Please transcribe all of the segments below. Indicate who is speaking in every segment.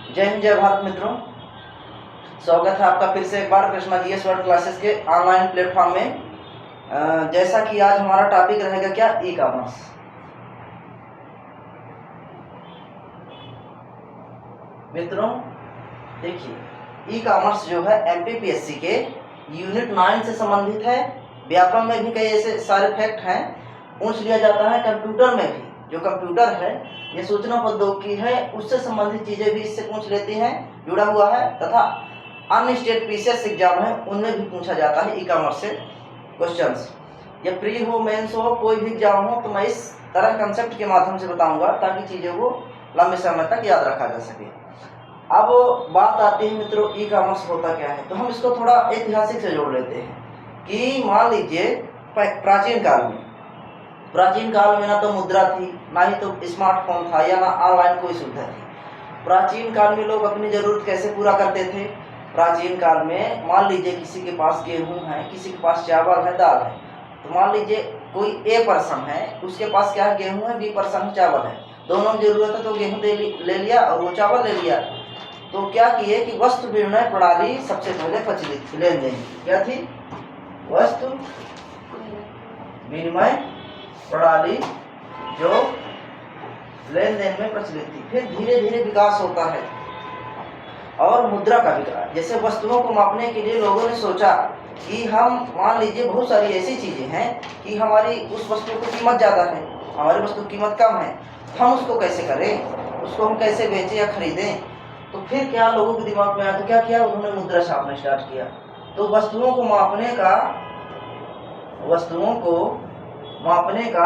Speaker 1: जय हिंद जय भारत मित्रों, स्वागत है आपका फिर से एक बार कृष्णा जीएस वर्ल्ड क्लासेस के ऑनलाइन प्लेटफॉर्म में। जैसा कि आज हमारा टॉपिक रहेगा क्या, ई कॉमर्स। मित्रों देखिए, ई कॉमर्स जो है एमपीपीएससी के यूनिट 9 से संबंधित है। व्यापम में भी कई ऐसे सारे फैक्ट हैं, पूछ लिया जाता है। कंप्यूटर में भी, जो कंप्यूटर है ये सूचना प्रौद्योगिकी है, उससे संबंधित चीजें भी इससे पूछ लेते हैं, जुड़ा हुआ है। तथा अन्य स्टेट पीसीएस एग्जाम है उनमें भी पूछा जाता है ई कॉमर्स से क्वेश्चंस। या प्री हो, मेंस हो, कोई भी एग्जाम हो, तो मैं इस तरह कंसेप्ट के माध्यम से बताऊंगा ताकि चीजें को लंबे समय तक याद रखा जा सके। अब बात आती है मित्रों, ई कॉमर्स होता क्या है, तो हम इसको थोड़ा ऐतिहासिक से जोड़ लेते हैं कि मान लीजिए प्राचीन काल में ना तो मुद्रा थी, ना ही तो स्मार्टफोन था, या ना ऑनलाइन कोई सुविधा थी। प्राचीन काल में लोग अपनी जरूरत कैसे पूरा करते थे? प्राचीन काल में मान लीजिए किसी के पास गेहूं है, किसी के पास चावल है, दाल है। तो मान लीजिए कोई ए पर्सन है, उसके पास क्या है, गेहूं है, बी पर्सन है, चावल है। दोनों की जरूरत है तो गेहूं ले लिया और वो चावल ले लिया। तो क्या किए कि वस्तु विनिमय प्रणाली सबसे पहले प्रचलित थी। लेन देन क्या थी? वस्तु विनिमय प्रणाली जो लेन देन में प्रचलित थी। फिर धीरे धीरे विकास होता है और मुद्रा का विकास। जैसे वस्तुओं को मापने के लिए लोगों ने सोचा कि हम मान लीजिए बहुत सारी ऐसी चीजें हैं कि हमारी उस वस्तु की कीमत ज़्यादा है, हमारी वस्तु की कीमत कम है, हम उसको कैसे करें, उसको हम कैसे बेचें या खरीदें। तो फिर क्या लोगों के दिमाग में आया, तो क्या किया, उन्होंने मुद्रा छापना स्टार्ट किया। तो वस्तुओं को मापने का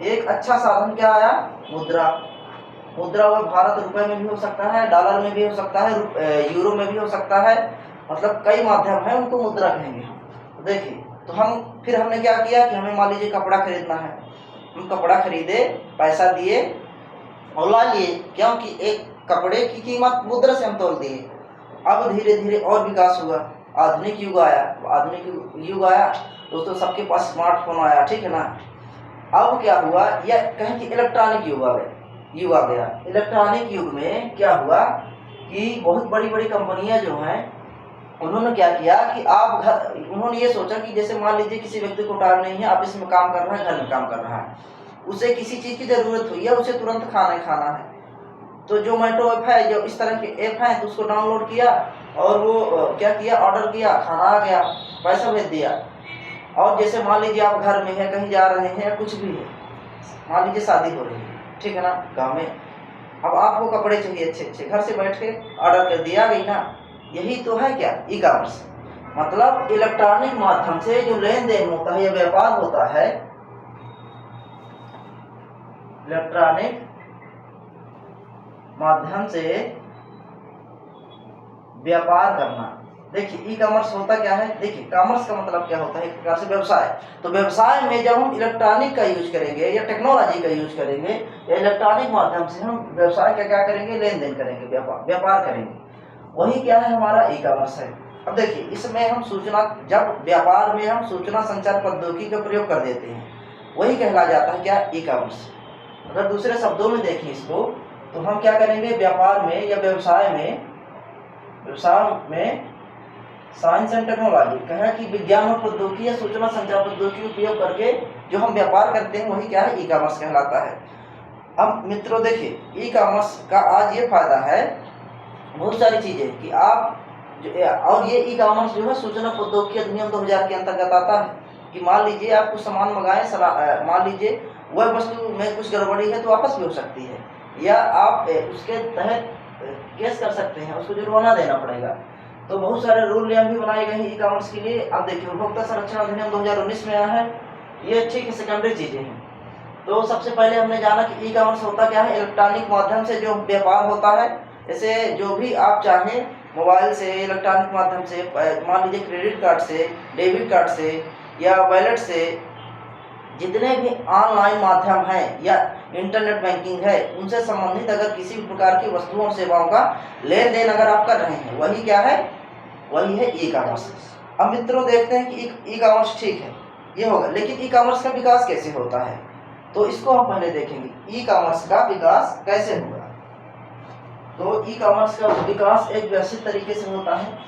Speaker 1: एक अच्छा साधन क्या आया? मुद्रा। मुद्रा वो भारत रुपए में भी हो सकता है, डॉलर में भी हो सकता है, यूरो में भी हो सकता है, मतलब कई माध्यम है, उनको मुद्रा कहेंगे हम। तो देखिए, तो हमने क्या किया कि हमें मान लीजिए कपड़ा खरीदना है, हम कपड़ा खरीदे, पैसा दिए और ला लिए, क्योंकि एक कपड़े की कीमत मुद्रा से हम तोल दिए। अब धीरे धीरे और विकास हुआ, आधुनिक युग आया दोस्तों, सबके पास स्मार्टफोन आया, ठीक है ना। अब क्या हुआ, यह कहें कि इलेक्ट्रॉनिक युग आ गया। इलेक्ट्रॉनिक युग में क्या हुआ कि बहुत बड़ी बड़ी कंपनियां जो हैं, उन्होंने क्या किया कि उन्होंने ये सोचा कि जैसे मान लीजिए किसी व्यक्ति को टाइम नहीं है, ऑफिस में काम कर रहा है, घर में काम कर रहा है, उसे किसी चीज की जरूरत हुई है, उसे तुरंत खाना है, तो जोमेटो ऐप है, जो इस तरह के ऐप हैं, तो उसको डाउनलोड किया और वो क्या किया, ऑर्डर किया, खाना आ गया, पैसा भेज दिया। और जैसे मान लीजिए आप घर में है, कहीं जा रहे हैं, या कुछ भी है, मान लीजिए शादी हो रही है, ठीक है ना, गाँव में, अब आपको कपड़े चाहिए अच्छे, घर से बैठ के ऑर्डर कर दिया गई ना। यही तो है क्या, ई कॉमर्स। मतलब इलेक्ट्रॉनिक माध्यम से जो लेन देन होता है या व्यापार होता है, इलेक्ट्रॉनिक माध्यम से व्यापार करना। देखिए ई कॉमर्स होता क्या है, देखिए कॉमर्स का मतलब क्या होता है, एक प्रकार से व्यवसाय। तो व्यवसाय में जब हम इलेक्ट्रॉनिक का यूज करेंगे या टेक्नोलॉजी का यूज करेंगे या इलेक्ट्रॉनिक माध्यम से हम व्यवसाय का क्या करेंगे, लेन देन करेंगे, व्यापार करेंगे, वही क्या है, हमारा ई कॉमर्स है। अब देखिए, इसमें हम जब व्यापार में हम सूचना संचार प्रौद्योगिकी का प्रयोग कर देते हैं, वही कहला जाता है क्या, ई कॉमर्स। अगर दूसरे शब्दों में देखें इसको, तो हम क्या करेंगे, व्यापार में या व्यवसाय में साइंस एंड टेक्नोलॉजी कहा कि विज्ञान और प्रौद्योगिकी या सूचना संचार प्रौद्योगिकी का उपयोग करके जो हम व्यापार करते हैं, वही क्या है, ई कॉमर्स कहलाता है। अब मित्रों देखिए, ई कॉमर्स का आज ये फायदा है, बहुत सारी चीजें कि आप और ये ई कॉमर्स जो है सूचना प्रौद्योगिकी अधिनियम 2000 के अंतर्गत आता है कि मान लीजिए आप कुछ सामान मंगाएं, मान लीजिए वह वस्तु में कुछ गड़बड़ी है तो वापस भी हो सकती है, या आप उसके तहत केस कर सकते हैं, उसको जुर्माना देना पड़ेगा। तो बहुत सारे रूल नियम भी बनाए गए हैं ई कॉमर्स के लिए। अब देखिए, उपभोक्ता संरक्षण अधिनियम 2019 में आया है, ये ठीक है, सेकेंडरी चीजें हैं। तो सबसे पहले हमने जाना कि ई कॉमर्स होता क्या है, इलेक्ट्रॉनिक माध्यम से जो व्यापार होता है, जैसे जो भी आप चाहें मोबाइल से, इलेक्ट्रॉनिक माध्यम से, मान लीजिए क्रेडिट कार्ड से, डेबिट कार्ड से या वॉलेट से, जितने भी ऑनलाइन माध्यम हैं या इंटरनेट बैंकिंग है, उनसे संबंधित अगर किसी भी प्रकार की वस्तुओं और सेवाओं का लेन देन अगर आप कर रहे हैं, वही क्या है, वही है ई कॉमर्स। अब मित्रों देखते हैं कि ई कॉमर्स ठीक है, ये होगा, लेकिन ई कॉमर्स का विकास कैसे होता है, तो इसको हम पहले देखेंगे, ई कॉमर्स का विकास कैसे होगा। तो ई कॉमर्स का विकास एक व्यवस्थित तरीके से होता है।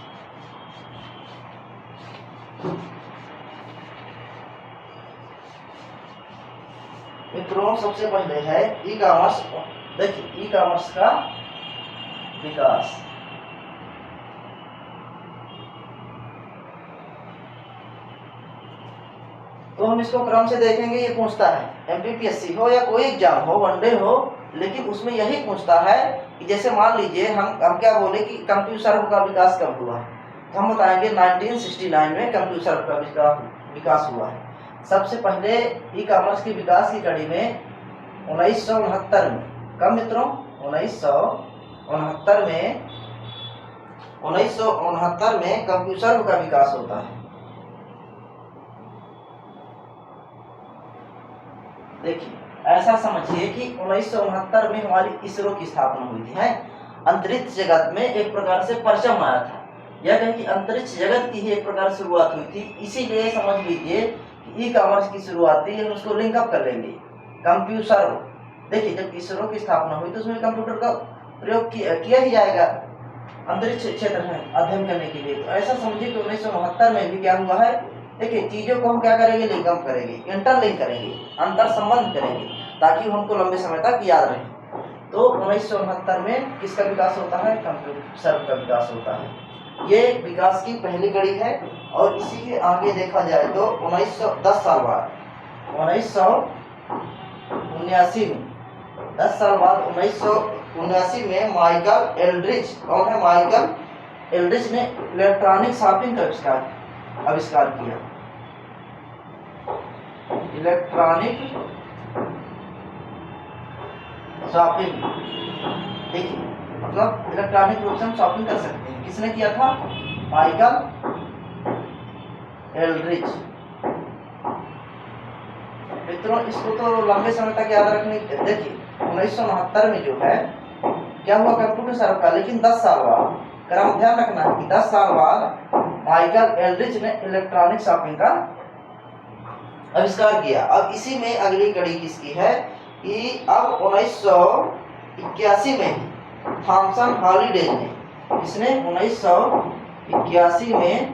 Speaker 1: मित्रों सबसे पहले है ई कॉमर्स। देखिए ई कॉमर्स का विकास। तो हम इसको क्रम से देखेंगे। ये पूछता है एमपीपीएससी हो या कोई एग्जाम हो, वनडे हो, लेकिन उसमें यही पूछता है कि जैसे मान लीजिए हम क्या बोले कि कंप्यूटर का विकास कब हुआ, तो हम बताएंगे 1969 में कंप्यूटर का विकास हुआ है। सबसे पहले ई कॉमर्स के विकास की कड़ी में 1969 में, कब मित्रों 1969 में कंप्यूटर का विकास होता है। देखिए ऐसा समझिए कि 1969 में हमारी इसरो की स्थापना हुई थी, है। अंतरिक्ष जगत में एक प्रकार से परचम आया था, या कहें कि अंतरिक्ष जगत की ही एक प्रकार से शुरुआत हुई थी। इसीलिए समझ लीजिए कि ई कॉमर्स की शुरुआत थी। हम उसको लिंकअप कर लेंगे कंप्यूटर। देखिए जब इसरो की स्थापना हुई तो उसमें कंप्यूटर का प्रयोग किया ही जाएगा अंतरिक्ष क्षेत्र में अध्ययन करने के लिए। तो ऐसा समझिए कि 1969 में भी क्या हुआ है, देखिए चीजों को हम क्या करेंगे, लिंकअप करेंगे, इंटरलिंक करेंगे, अंतर संबंध करेंगे, ताकि हमको लंबे समय तक याद रहे। तो 1969 में किसका विकास होता है, कंप्यूटर का विकास होता है। ये विकास की पहली कड़ी है। और इसी के आगे देखा जाए तो 10 साल बाद 1979 में 10 साल बाद 1979 में माइकल एल्ड्रिच, कौन है माइकल एल्ड्रिच, ने इलेक्ट्रॉनिक शॉपिंग का आविष्कार किया। इलेक्ट्रॉनिक शॉपिंग, देखिए मतलब इलेक्ट्रॉनिक रूप से हम शॉपिंग कर सकते हैं। किसने किया था, माइकल एल्ड्रिच। मित्रों इसको तो लंबे समय तक याद रखने। देखिए 1969 में जो है क्या हुआ, कंप्यूटर सर्व का, लेकिन 10 साल बाद, क्रम ध्यान रखना है कि 10 साल बाद माइकल एल्ड्रिच ने इलेक्ट्रॉनिक शॉपिंग का आविष्कार किया। अब इसी में अगली कड़ी किसकी है कि अब 1981 में थॉमसन हॉलीडेज ने, इसने 1981 में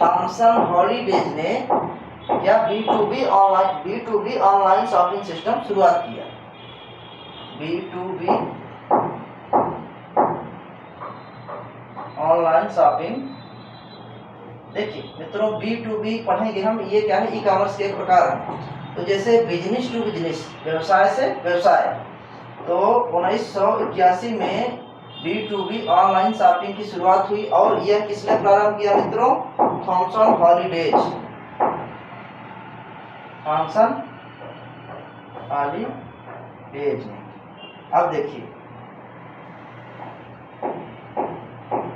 Speaker 1: थॉमसन हॉलीडेज ने क्या B2B ऑनलाइन शॉपिंग सिस्टम शुरुआत किया। B2B online shopping. देखिए मित्रों B2B पढ़ेंगे हम, ये क्या है, ई कॉमर्स के एक प्रकार है। तो जैसे बिजनेस टू बिजनेस, व्यवसाय से व्यवसाय, तो 1981 में B2B ऑनलाइन शॉपिंग की शुरुआत हुई। और यह किसने प्रारंभ किया मित्रों, थॉमसन हॉलीडेज ने। अब देखिए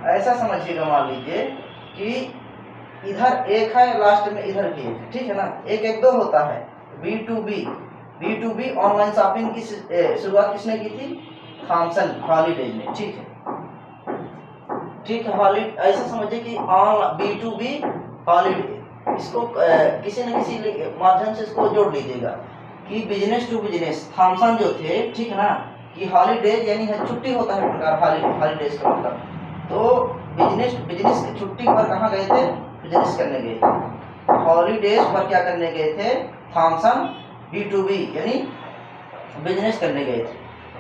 Speaker 1: ऐसा समझिएगा, मान लीजिए कि इधर एक है, लास्ट में इधर भी एक है, ठीक है ना, एक एक दो होता है। B2B ऑनलाइन शॉपिंग की शुरुआत किसने की थी, थॉमसन हॉलीडेज ने, ठीक है। ऐसा समझिए कि B2B हॉलीडे, इसको किसी न किसी माध्यम से इसको जोड़ लीजिएगा कि बिजनेस टू बिजनेस, थॉमसन जो थे, ठीक है ना, कि हॉलीडेज यानी छुट्टी होता है प्रकार, हॉलीडेज का मतलब। तो बिजनेस की छुट्टी पर कहाँ गए थे, बिजनेस करने गए थे। हॉलीडेज पर क्या करने गए थे, थॉमसन B2B यानी बिजनेस करने गए थे।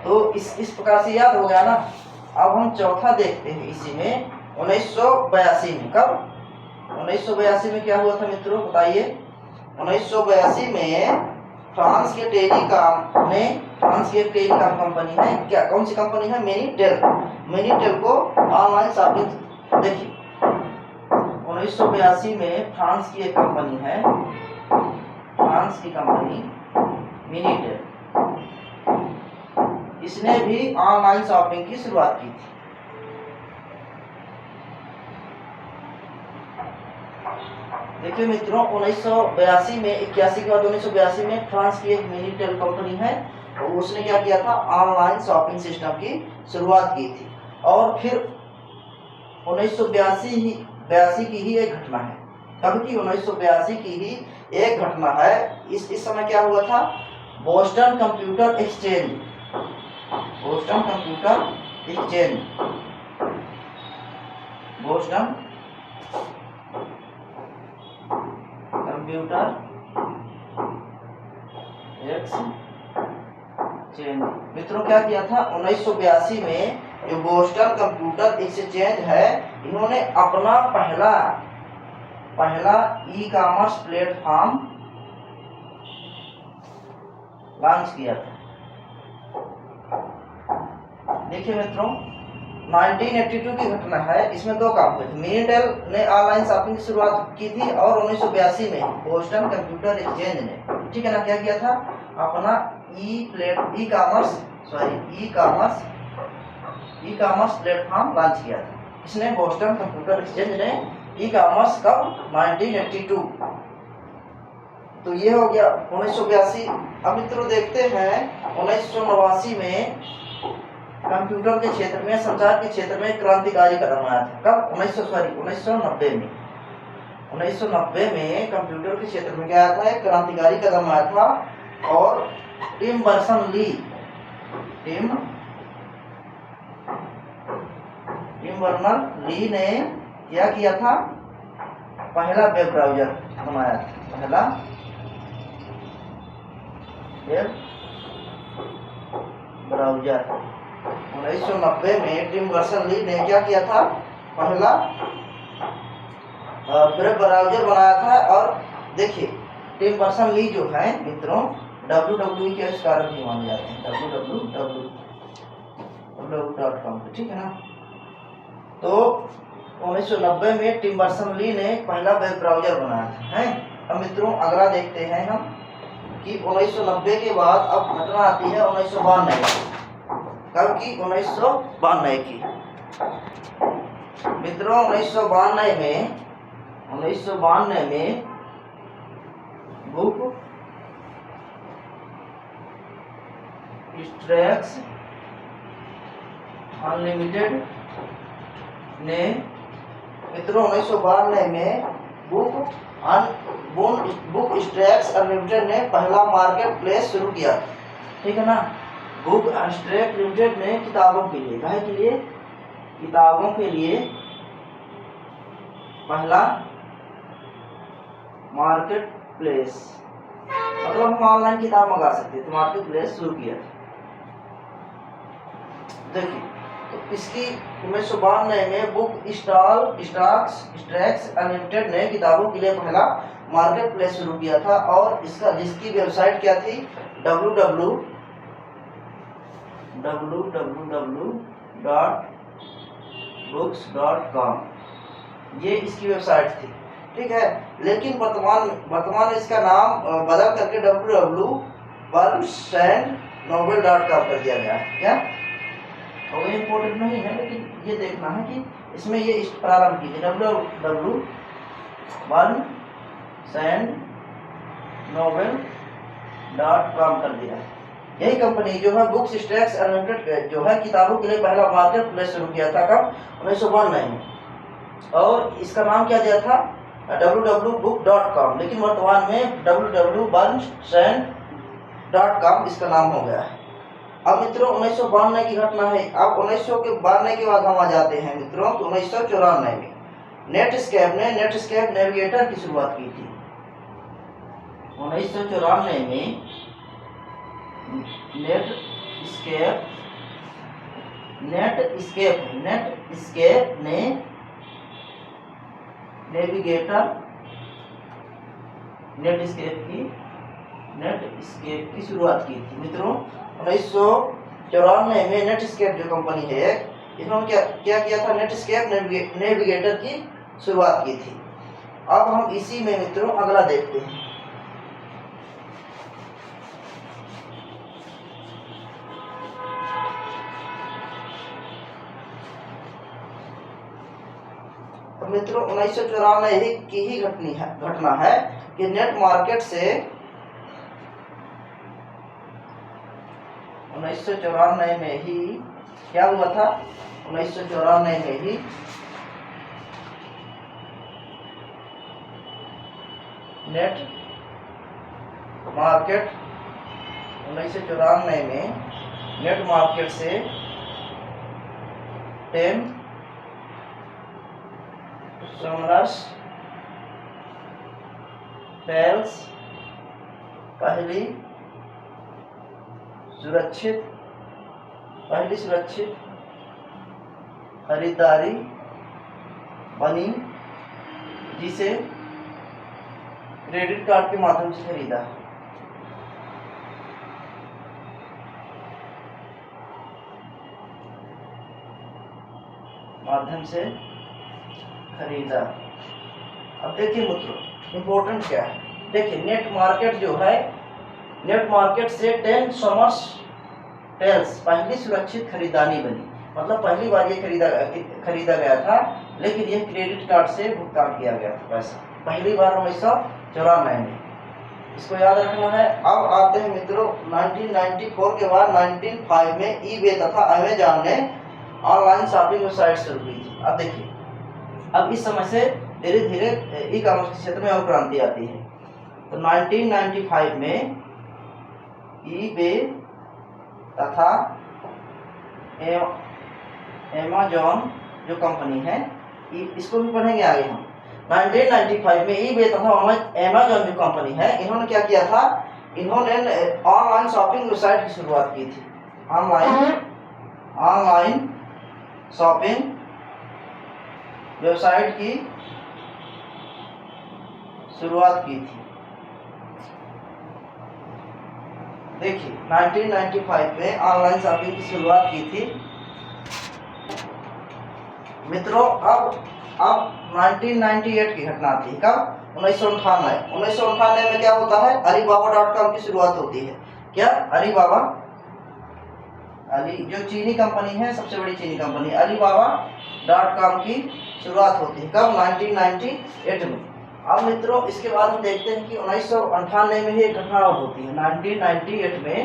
Speaker 1: तो इस प्रकार से याद हो गया ना। अब हम चौथा देखते हैं इसी में 1982 में। कब, 1982 में क्या हुआ था मित्रों, बताइए। 1982 में फ्रांस के टेलीकॉम कंपनी है, क्या कौन सी कंपनी है, मिनीटेल को ऑनलाइन शॉपिंग। देखिए 1982 में फ्रांस की एक कंपनी है, फ्रांस की कंपनी मिनीटेल, इसने भी ऑनलाइन शॉपिंग की शुरुआत की थी। देखिए मित्रों 1982 में, 81 के बाद 1982 में फ्रांस की एक मिनीटेल कंपनी है, तो उसने क्या किया था, ऑनलाइन शॉपिंग सिस्टम की शुरुआत की थी। और फिर 1982 की ही एक घटना है, कब की, 1982 की ही एक घटना है। इस समय क्या हुआ था, Boston computer exchange, Boston computer exchange. मित्रों क्या किया था 1982 में जो बोस्टन कंप्यूटर एक्सचेंज है, इन्होंने अपना पहला ई कॉमर्स प्लेटफॉर्म लॉन्च किया था। देखिए मित्रों 1982 की घटना है, इसमें दो काम हुए थे। मिनीटेल ने ऑनलाइन शॉपिंग की शुरुआत की थी और 1982 में बोस्टन कंप्यूटर एक्सचेंज ने, ठीक है ना, क्या किया था अपना ई कॉमर्स प्लेटफॉर्म लॉन्च किया था। इसने बोस्टन कंप्यूटर एक्सचेंज ने ई कॉमर्स कब 1982। तो ये हो गया 1982। अब मित्रों देखते हैं 1989 में कंप्यूटर के क्षेत्र में, संचार के क्षेत्र में क्रांतिकारी कदम आया था। कब 1990 में 1990 में कंप्यूटर के क्षेत्र में क्या आया था, एक क्रांतिकारी कदम आया था। और टिम बर्नर-ली ने क्या किया था, पहला वेब ब्राउज़र बनाया था। पहला वेब ब्राउज़र 1990 में टिम बर्नर-ली ने क्या किया था, पहला वेब ब्राउज़र बनाया था। और देखिए टिम बर्नर-ली जो है मित्रों WWE के आविष्कारक भी माने जाते हैं, www.com, ठीक है ना। तो 1990 में टिम बर्नर-ली ने पहला वेब ब्राउज़र बनाया था, है। अब मित्रों अगला देखते हैं हम कि 1990 के बाद अब घटना आती है 1992 की। कब की 1992 की। मित्रों 1992 में बुक स्ट्रैक्स अनलिमिटेड ने, मित्रों 1992 में बुक स्ट्रैक्स अनलिमिटेड ने पहला मार्केट प्लेस शुरू किया, ठीक है ना। बुक स्ट्रैक्स लिमिटेड ने किताबों के लिए, काहे के लिए, किताबों के लिए पहला मार्केट प्लेस, मतलब हम ऑनलाइन किताब मंगा सकते थे, मार्केट प्लेस शुरू किया। देखिए तो इसकी 1992 में बुक स्ट्रैक्स अनलिमिटेड ने किताबों के लिए पहला मार्केट प्लेस शुरू किया था। और इसका जिसकी वेबसाइट क्या थी, www.books.com, ये इसकी वेबसाइट थी, ठीक है। लेकिन वर्तमान में इसका नाम बदल करके www.barnesandnoble.com कर दिया गया है। क्या और ये इम्पोर्टेंट नहीं है, लेकिन ये देखना है कि इसमें ये प्रारंभ की थी www.barnesandnoble.com कर दिया है। यही कंपनी जो है बुक्स स्ट्रैक्स अनलिमिटेड जो है किताबों के लिए पहला मार्केट प्लेस शुरू किया था, कब 1992 में। और इसका नाम क्या दिया था, www.book.com, लेकिन वर्तमान में www.barnesand.com इसका नाम हो गया है। अब मित्रों 1992 की घटना है। अब 1992 के बाद हम आ जाते हैं मित्रों तो 1994 में नेटस्केप नेविगेटर की शुरुआत की थी। 1994 में नेटस्केप ने नेटस्केप की शुरुआत की थी। मित्रों 1994 में नेटस्केप जो कंपनी है, इन्होंने क्या किया था, नेटस्केप नेविगेटर की शुरुआत की थी। अब हम इसी में मित्रों अगला देखते हैं। तो मित्रों 1994 की ही घटना है कि नेट मार्केट से 1994 में ही क्या हुआ था, 1994 में ही नेट मार्केट 1994 में नेट मार्केट से 10 सोमरस टेल्स पहली सुरक्षित खरीदारी बनी जिसे क्रेडिट कार्ड के माध्यम से खरीदा। अब देखिए मित्रों, इम्पोर्टेंट क्या है, देखिए नेट मार्केट जो है, नेट मार्केट से 10 सोमर्स टेल्स पहली सुरक्षित खरीदारी बनी, मतलब पहली बार ये खरीदा गया था, लेकिन ये क्रेडिट कार्ड से भुगतान किया गया था पैसा, पहली बार 1994 में। इसको याद रखना है। अब आते हैं मित्रों 1994 के बाद 1995 में ईबे तथा अमेजॉन ने ऑनलाइन शॉपिंग वेबसाइट शुरू की थी। अब देखिए, अब इस समय से धीरे धीरे ई कॉमर्स के क्षेत्र में और क्रांति आती है। तो 1995 में ईबे तथा अमेजॉन जो कंपनी है, इसको भी पढ़ेंगे आगे हम। 1995 में ईबे तथा अमेजॉन जो कंपनी है, इन्होंने क्या किया था, इन्होंने ऑनलाइन शॉपिंग वेबसाइट की शुरुआत की थी। ऑनलाइन शॉपिंग वेबसाइट की शुरुआत की थी। देखिए 1995 में ऑनलाइन शॉपिंग की शुरुआत की थी मित्रों। अब 1998 की घटना आती है। कब? 1998 में क्या होता है, Alibaba.com की शुरुआत होती है। क्या? जो चीनी कंपनी है, सबसे बड़ी चीनी कंपनी Alibaba.com की शुरुआत होती है। कब? 1998 में। अब मित्रों इसके बाद हम देखते हैं कि 1998 में ही एक घटना और होती है। 1998 में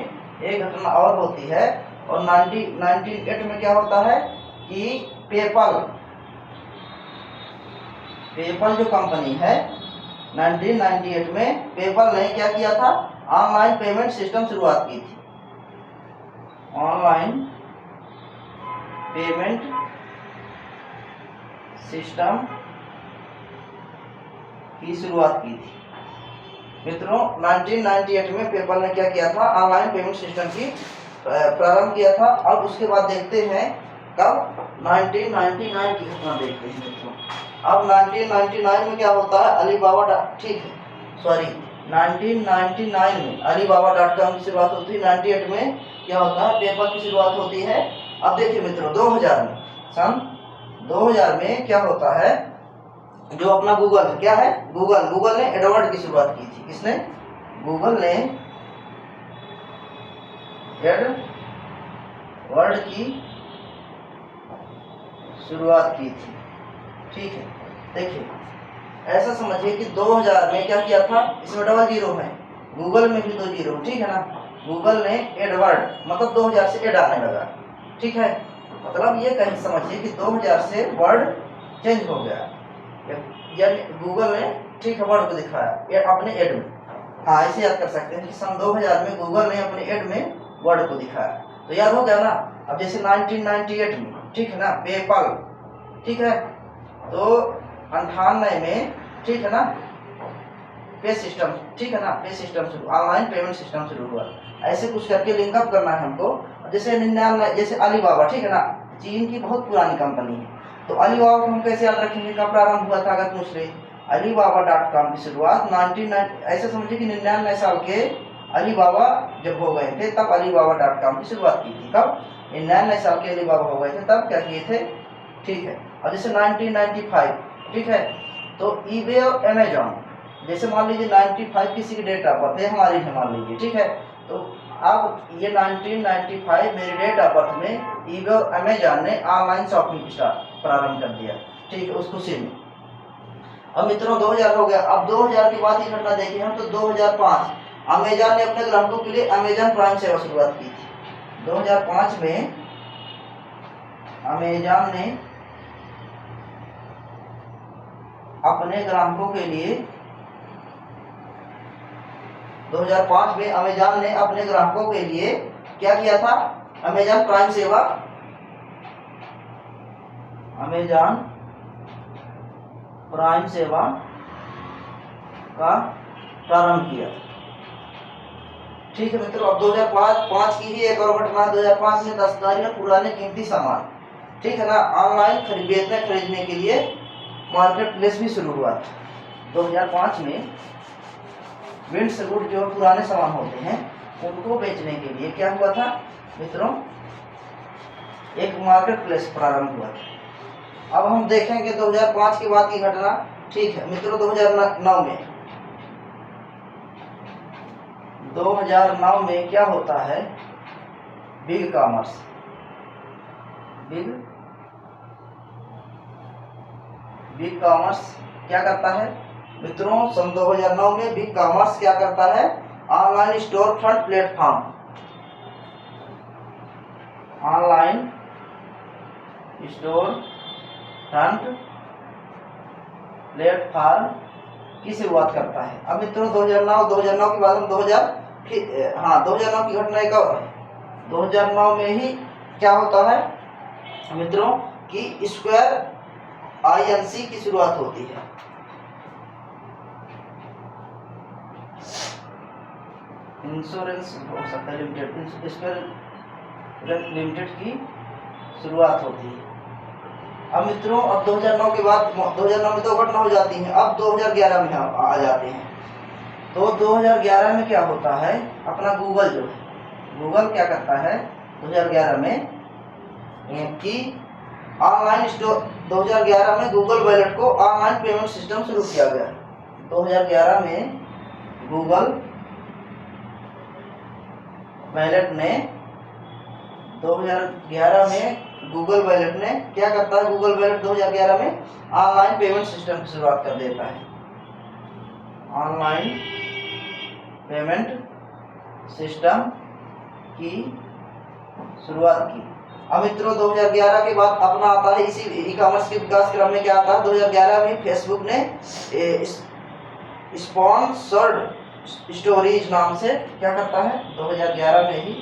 Speaker 1: एक घटना और होती है, और 1998 में क्या होता है कि पेपल जो कंपनी है, 1998 में पेपल ने क्या किया था, ऑनलाइन पेमेंट सिस्टम शुरुआत की थी। ऑनलाइन पेमेंट सिस्टम की शुरुआत की थी मित्रों। 1998 में पेपल ने क्या किया था, ऑनलाइन पेमेंट सिस्टम की प्रारंभ किया था। अब उसके बाद देखते हैं कब, 1999 की घटना देखते हैं मित्रों। अब 1999 में क्या होता है, Alibaba.com की शुरुआत होती है। 98 में क्या होता है, पेपल की शुरुआत होती है। अब देखिए मित्रों 2000 में, सन 2000 में क्या होता है, जो अपना गूगल है, क्या है, गूगल ने एडवर्ड की शुरुआत की थी। किसने? गूगल ने एडवर्ड की शुरुआत की थी। ठीक है, देखिए ऐसा समझिए कि 2000 में क्या किया था, इसमें डबल जीरो है, गूगल में भी 2 जीरो, ठीक है ना। गूगल ने एडवर्ड, मतलब 2000 से एड आने लगा, ठीक है, मतलब ये कहीं समझिए कि 2000 से वर्ड चेंज हो गया, यानी गूगल ने, ठीक है, वर्ड को दिखाया अपने एड में। हाँ, ऐसे याद कर सकते हैं कि सन 2000 में गूगल ने अपने एड में वर्ड को दिखाया। तो याद हो गया ना। अब जैसे 1998 में, ठीक है ना, पेपल, ठीक है, तो 98 में, ठीक है ना, पे सिस्टम, ठीक है ना, पे सिस्टम शुरू, ऑनलाइन पेमेंट सिस्टम शुरू हुआ। ऐसे कुछ करके लिंकअप करना है हमको। जैसे 99, जैसे अलीबाबा, ठीक है ना, चीन की बहुत पुरानी कंपनी है, तो अलीबाबा को हम कैसे याद रखेंगे, कब प्रारंभ हुआ था अगर पूछ ले। Alibaba.com की शुरुआत 1999, ऐसे समझिए कि 99 साल के अलीबाबा जब हो गए थे, तब Alibaba.com की शुरुआत की थी। कब? 99 साल के अलीबाबा हो गए थे, तब क्या किए थे, ठीक है। और जैसे 1995, ठीक है, तो ईबे और अमेजॉन, जैसे मान लीजिए 95 किसी की डेट ऑफ बर्थ है, हमारी है मान लीजिए, ठीक है, तो अब ये 1995 मेरी डेट ऑफ बर्थ में ईबे और अमेजॉन ने ऑनलाइन शॉपिंग स्टार्ट प्रारंभ कर दिया, ठीक है, उस खुशी में। अब मित्रों 2000 हो गया। अब 2000 के बाद ये घटना देखिए हम, तो 2005 अमेजॉन ने अपने ग्राहकों के लिए अमेजॉन प्राइम सेवा शुरुआत की थी। 2005 में अमेजॉन ने अपने ग्राहकों के लिए, 2005 में अमेजॉन ने अपने ग्राहकों के लिए क्या किया था, अमेजॉन प्राइम सेवा अमेजॉन प्राइम सेवा का प्रारंभ किया। ठीक है मित्रों, अब 2005 की ही एक और घटना। 2005 में दस्तकारी में पुराने कीमती सामान, ठीक है ना, ऑनलाइन खरीदने के लिए मार्केट प्लेस भी शुरू हुआ। 2005 में विंडशील्ड जो पुराने सामान होते हैं उनको बेचने के लिए क्या हुआ था मित्रों, एक मार्केट प्लेस प्रारंभ हुआ था। अब हम देखेंगे 2005 के बाद की घटना। ठीक है मित्रों, 2009 में क्या होता है, बिग कॉमर्स क्या करता है मित्रों, सन 2009 में बिग कॉमर्स क्या करता है, ऑनलाइन स्टोर फ्रंट प्लेटफॉर्म की शुरुआत करता है। अब मित्रों 2009 के बाद हम 2009 की घटना एक और है। 2009 में ही क्या होता है मित्रों कि स्क्वायर INC की शुरुआत होती है। इंश्योरेंस हो सकता है लिमिटेड, स्क्वायर लिमिटेड की शुरुआत होती है। अब मित्रों अब 2009 के बाद 2009 में 2 घटना हो जाती हैं। अब 2011 में आ जाते हैं। तो 2011 में क्या होता है, अपना गूगल जो है, गूगल क्या करता है 2011 में कि ऑनलाइन स्टोर, 2011 में गूगल वॉलेट को ऑनलाइन पेमेंट सिस्टम शुरू किया गया। 2011 में गूगल वॉलेट ने 2011 में गूगल वॉलेट ने क्या करता है, गूगल वॉलेट 2011 में ऑनलाइन पेमेंट सिस्टम की शुरुआत कर देता है, ऑनलाइन पेमेंट सिस्टम की शुरुआत की। अब मित्रों 2011 के बाद अपना आता है इसी ई कॉमर्स के विकास क्रम में क्या आता है, 2011 में फेसबुक ने स्पॉन्सर्ड स्टोरीज नाम से क्या करता है, 2011 में ही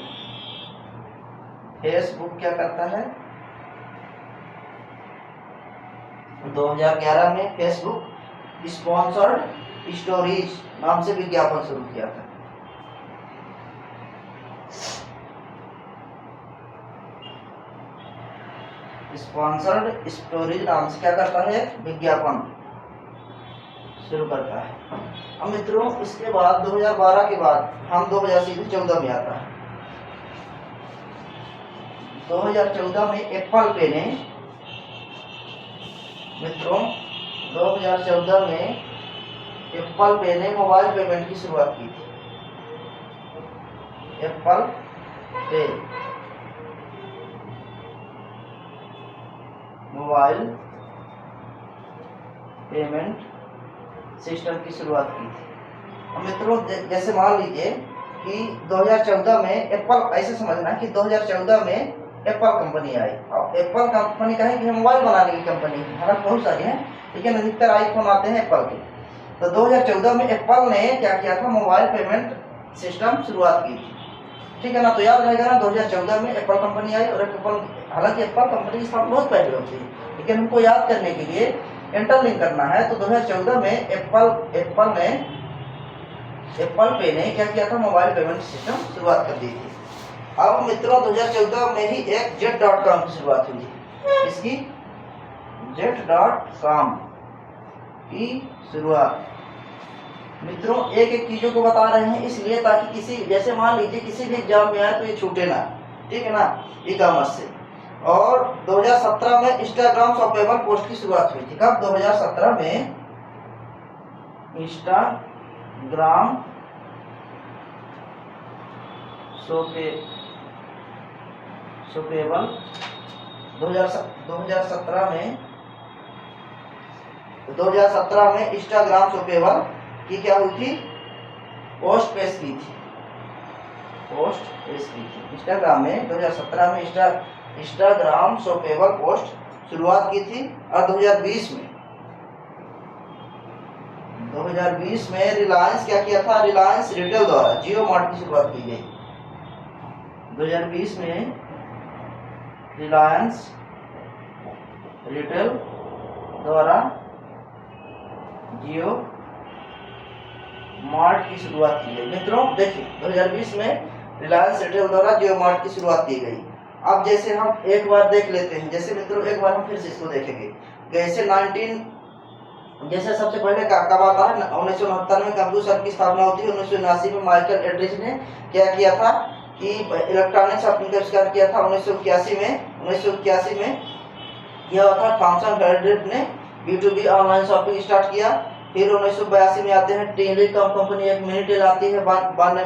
Speaker 1: फेसबुक क्या करता है, 2011 में फेसबुक स्पॉन्सर्ड स्टोरीज नाम से विज्ञापन शुरू किया था। स्पॉन्सर्ड स्टोरीज नाम से क्या करता है, विज्ञापन शुरू करता है। अब मित्रों इसके बाद 2012 के बाद हम 2014 में आता है। 2014 में एप्पल पे ने मित्रों 2014 में एप्पल पे ने मोबाइल पेमेंट की शुरुआत की थी। एप्पल पे मोबाइल पेमेंट सिस्टम की शुरुआत की थी। मित्रों जैसे मान लीजिए कि 2014 में एप्पल, ऐसे समझना कि 2014 में एप्पल कंपनी आई। अब एप्पल कंपनी का है कि मोबाइल बनाने की कंपनी है, हालांकि बहुत सारी हैं लेकिन अधिकतर आईफोन आते हैं एप्पल के। तो 2014 में एप्पल ने क्या किया था, मोबाइल पेमेंट सिस्टम शुरुआत की थी। ठीक है ना, तो याद रहेगा ना 2014 में एप्पल कंपनी आई। और एप्पल, हालांकि एप्पल कंपनी की स्थापना बहुत पहले होती है लेकिन हमको याद करने के लिए इंटरलिंक करना है। तो 2014 में एप्पल पे ने क्या किया था, मोबाइल पेमेंट सिस्टम शुरुआत कर दी थी। अब मित्रों 2014 में ही एक Jet.com की शुरुआत हुई थी। इसकी Jet.com की शुरुआत। मित्रों एक एक चीजों को बता रहे हैं इसलिए ताकि किसी, जैसे मान लीजिए किसी भी एग्जाम में आए तो ये छूटे ना, ठीक है ना, ई कॉमर्स से। और 2017 में इंस्टाग्राम शॉपेबल पोस्ट की शुरुआत हुई थी। कब, 2017 में इंस्टाग्राम शॉपेबल 2017 में इंस्टाग्राम शॉपेबल की क्या हुई थी, पोस्ट पेश की थी। इंस्टाग्राम में 2017 में इंस्टाग्राम शॉपेबल पोस्ट शुरुआत की थी। और 2020 में रिलायंस क्या किया था, रिलायंस रिटेल द्वारा जियो मार्ट की शुरुआत की गई। 2020 में रिलायंस रिटेल द्वारा जियो मार्ट की शुरुआत की गई। मित्रों देखिए 2020 में रिलायंस रिटेल द्वारा जियो मार्ट की शुरुआत की गई। अब जैसे हम एक बार देख लेते हैं, जैसे मित्रों एक बार हम फिर से इसको देखेंगे। जैसे सबसे पहले कब आता है 1969 में कंप्यूटर की स्थापना होती है। 1979 में माइकल एड्रिच ने क्या किया था कि इलेक्ट्रॉनिक शॉपिंग का आविष्कार किया था। 1981 में यह हुआ था। थॉमसन हेडरिक ने B2B ऑनलाइन शॉपिंग स्टार्ट किया। फिर 1982 में आते हैं टेलीकॉम कंपनी एक मिनीटेल आती है,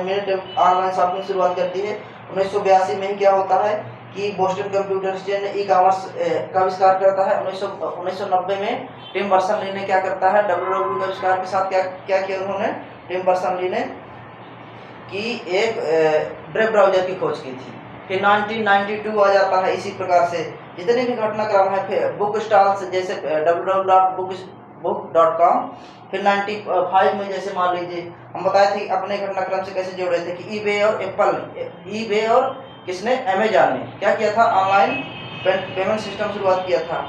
Speaker 1: मिनीटेल ऑनलाइन शॉपिंग शुरुआत करती है। 1982 में ही क्या होता है कि बोस्टन कंप्यूटर स्टोर ने ई कॉमर्स का आविष्कार करता है। 1990 में टिम बर्नर्स-ली ने क्या करता है, WWW के आविष्कार के साथ क्या किया उन्होंने, टिम बर्नर्स-ली ने कि एक वेब ब्राउजर की खोज की थी। फिर 1992 आ जाता है। इसी प्रकार से जितने भी घटनाक्रम है, फिर बुक स्टॉल्स जैसे www.book.com। फिर 95 में जैसे मान लीजिए हम बताए थे अपने घटनाक्रम से कैसे जोड़े थे कि ईबे और किसने, अमेजॉन ने क्या किया था, ऑनलाइन पेमेंट सिस्टम शुरुआत किया था।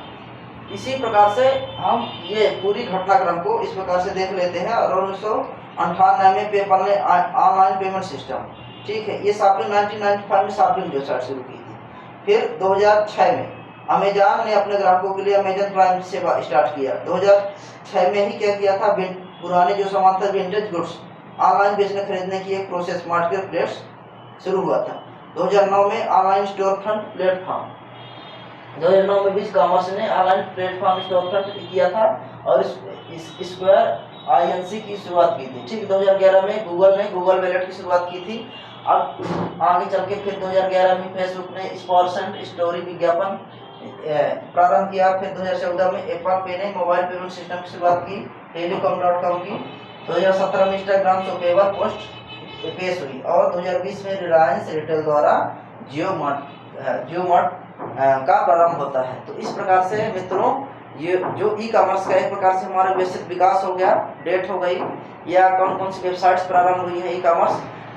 Speaker 1: इसी प्रकार से हम ये पूरी घटनाक्रम को इस प्रकार से देख लेते हैं। और 1998 में पेपल ने ऑनलाइन पेमेंट सिस्टम, ठीक है, ये सापलिंग 1995 में सापलिंग वेबसाइट शुरू की थी। फिर 2006 में अमेजॉन ने अपने ग्राहकों के लिए अमेजॉन प्राइम सेवा स्टार्ट किया। 2006 में ही क्या किया था, पुराने जो सामान था विंटेज गुड्स ऑनलाइन बेचने खरीदने की एक प्रोसेस मार्केट प्लेस शुरू हुआ था। 2009 में ऑनलाइन स्टोर फ्रंट प्लेटफॉर्म, 2009 में भी कॉमर्स ने ऑनलाइन प्लेटफॉर्म स्टोर फ्रंट किया था और स्क्वायर INC की शुरुआत की थी। ठीक, 2011 में गूगल ने गूगल वैलेट की शुरुआत की थी। अब आगे चल के फिर 2011 में फेसबुक ने स्पोर्ट्स एंड स्टोरी विज्ञापन प्रारंभ किया। फिर 2014 में एप्पल पे ने मोबाइल पेमेंट सिस्टम की शुरुआत की, टेलीकॉम.com की। 2017 में इंस्टाग्राम शॉपेबल पोस्ट पेश हुई और 2020 में रिलायंस रिटेल द्वारा जियो मार्ट का प्रारंभ होता है। तो इस प्रकार से मित्रों ये जो ई कॉमर्स का एक प्रकार से हमारा वैश्विक विकास हो गया, डेट हो गई, या कौन कौन सी वेबसाइट्स प्रारंभ हुई है ई कॉमर्स,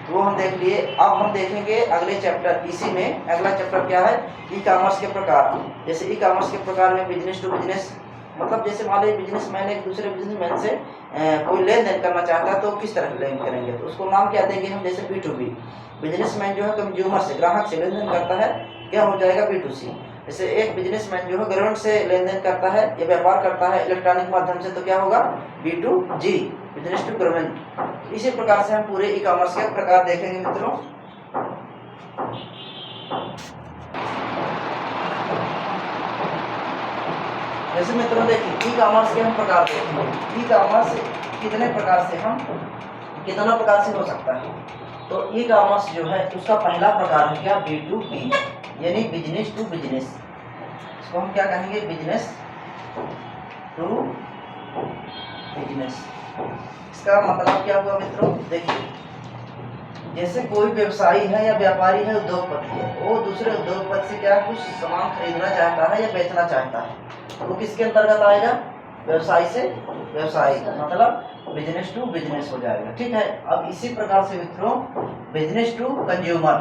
Speaker 1: तो वो हम देख लिए। अब हम देखेंगे अगले चैप्टर, इसी में अगला चैप्टर क्या है, ई कॉमर्स के प्रकार। जैसे ई कॉमर्स के प्रकार में बिजनेस टू बिजनेस, मतलब जैसे मान लीजिए बिजनेसमैन एक दूसरे बिजनेसमैन से कोई लेन देन करना चाहता है तो किस तरह लेन करेंगे, तो उसको नाम क्या देंगे हम, जैसे B2B। बिजनेसमैन जो है कंज्यूमर से, ग्राहक से लेन देन करता है, क्या हो जाएगा B2C। जैसे एक बिजनेसमैन जो है गवर्नमेंट से लेन देन करता है या व्यापार करता है इलेक्ट्रॉनिक माध्यम से, तो क्या होगा B2G, बिजनेस टू गवर्नमेंट। इसी प्रकार से हम पूरे ई कॉमर्स के प्रकार देखेंगे मित्रों। जैसे मित्रों देखिए ई कॉमर्स के हम प्रकार देखेंगे। ई कॉमर्स कितने प्रकार से हो सकता है, तो ई कॉमर्स जो है उसका पहला प्रकार है क्या, B2B, यानी बिजनेस टू बिजनेस। इसको हम क्या कहेंगे, बिजनेस टू बिजनेस। इसका मतलब क्या हुआ मित्रों, देखिए जैसे कोई व्यवसायी है या व्यापारी है, उद्योगपति है, वो दूसरे उद्योगपति से क्या कुछ सामान खरीदना चाहता है या बेचना चाहता है, वो किसके अंतर्गत आएगा, व्यवसायी से व्यवसायी, मतलब बिजनेस टू बिजनेस हो जाएगा। ठीक है, अब इसी प्रकार से मित्रों बिजनेस टू कंज्यूमर,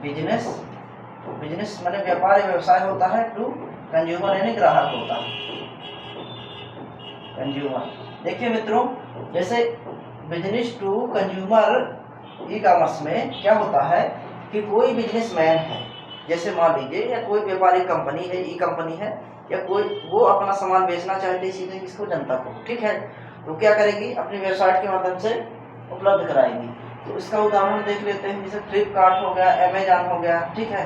Speaker 1: बिजनेस माने व्यापार या व्यवसाय होता है, टू कंज्यूमर यानी ग्राहक होता है, कंज्यूमर। देखिए मित्रों जैसे business to consumer e commerce में क्या होता है कि कोई बिजनेसमैन है, जैसे मान लीजिए या कोई व्यापारिक कंपनी है, ई कंपनी है, या कोई वो अपना सामान बेचना चाहते हैं सीधे किसको, जनता को। ठीक है, तो क्या करेगी, अपनी वेबसाइट के माध्यम से उपलब्ध कराएगी। तो इसका उदाहरण देख लेते हैं, जैसे फ्लिपकार्ट हो गया, अमेजॉन हो गया, ठीक है,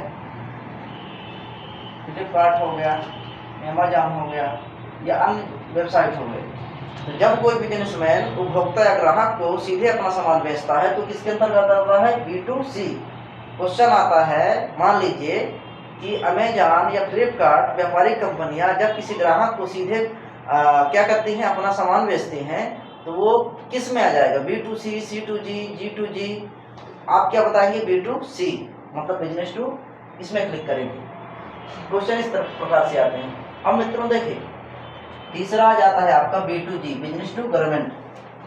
Speaker 1: फ्लिपकार्ट हो गया, अमेजॉन हो गया, या अन्य वेबसाइट हो गई। तो जब कोई बिजनेसमैन उपभोक्ता या ग्राहक को सीधे अपना सामान बेचता है तो किसके अंतर्गत आता है, B2C। क्वेश्चन आता है, मान लीजिए कि अमेजॉन या फ्लिपकार्ट व्यापारिक कंपनियां जब किसी ग्राहक को सीधे क्या करती हैं, अपना सामान बेचती हैं, तो वो किस में आ जाएगा, B2C, C2G, G2G। आप क्या बताएंगे, B2C, मतलब बिजनेस टू, इसमें क्लिक करेंगे। क्वेश्चन इस प्रकार से आते हैं। अब मित्रों देखिए तीसरा आ जाता है आपका B2G, बिजनेस टू गवर्नमेंट।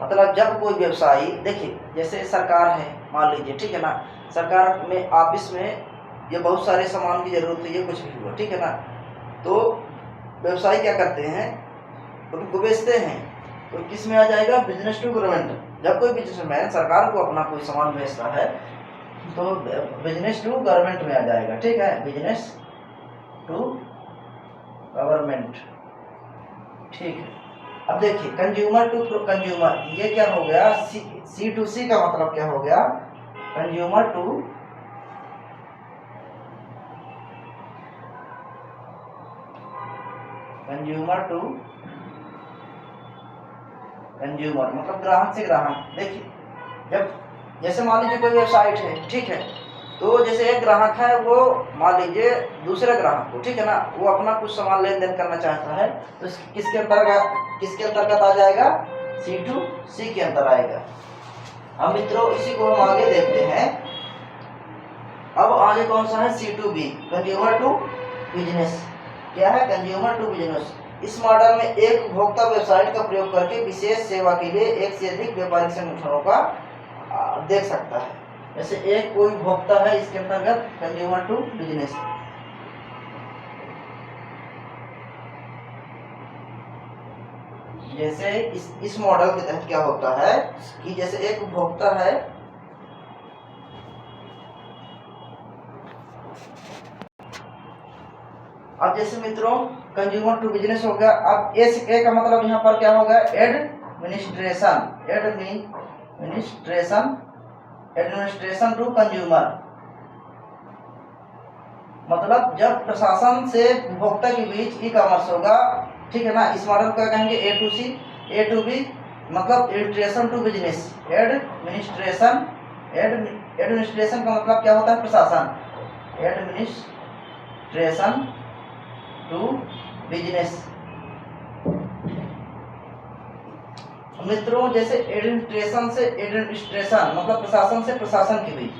Speaker 1: मतलब जब कोई व्यवसायी, देखिए जैसे सरकार है मान लीजिए, ठीक है ना, सरकार में ऑफिस में ये बहुत सारे सामान की जरूरत है, ये कुछ भी हुआ, ठीक है ना। तो व्यवसायी क्या करते हैं, उनको बेचते हैं, तो किस में आ जाएगा, बिजनेस टू गवर्नमेंट। जब कोई बिजनेसमैन सरकार को अपना कोई सामान बेचता है तो बिजनेस टू गवर्नमेंट में आ जाएगा, ठीक है, बिजनेस टू गवर्नमेंट, ठीक है। अब देखिए कंज्यूमर टू कंज्यूमर, ये क्या हो गया, सी टू सी का मतलब क्या हो गया, कंज्यूमर टू कंज्यूमर मतलब ग्राहक से ग्राहक। देखिए जब जैसे मान लीजिए कोई वेबसाइट है, ठीक है, तो जैसे एक ग्राहक है, वो मान लीजिए दूसरे ग्राहक को, ठीक है ना, वो अपना कुछ सामान लेन देन करना चाहता है, तो किसके अंतर्गत आ जाएगा, सी टू सी के अंदर आएगा। अब मित्रों इसी को हम आगे देखते हैं। अब आगे कौन सा है, C to B, consumer to business. क्या है, कंज्यूमर टू बिजनेस। इस मॉडल में एक उपभोक्ता वेबसाइट का प्रयोग करके विशेष सेवा के लिए एक से अधिक व्यापारिक संगठनों का देख सकता है। जैसे एक कोई उपभोक्ता है, इसके अंतर्गत कंज्यूमर टू बिजनेस। जैसे इस मॉडल के तहत क्या होता है कि जैसे एक उपभोक्ता है, अब जैसे मित्रों कंज्यूमर टू बिजनेस हो गया। अब ए का मतलब यहाँ पर क्या होगा, एडमिनिस्ट्रेशन टू कंज्यूमर। मतलब जब प्रशासन से उपभोक्ता के बीच ई कॉमर्स होगा, ठीक है ना, इस मॉडल को कहेंगे A to C, A to B मतलब एडमिनिस्ट्रेशन टू बिजनेस। एडमिनिस्ट्रेशन का मतलब क्या होता है, प्रशासन, एडमिनिस्ट्रेशन टू बिजनेस। मित्रों जैसे एडमिनिस्ट्रेशन से एडमिनिस्ट्रेशन मतलब प्रशासन से प्रशासन के बीच,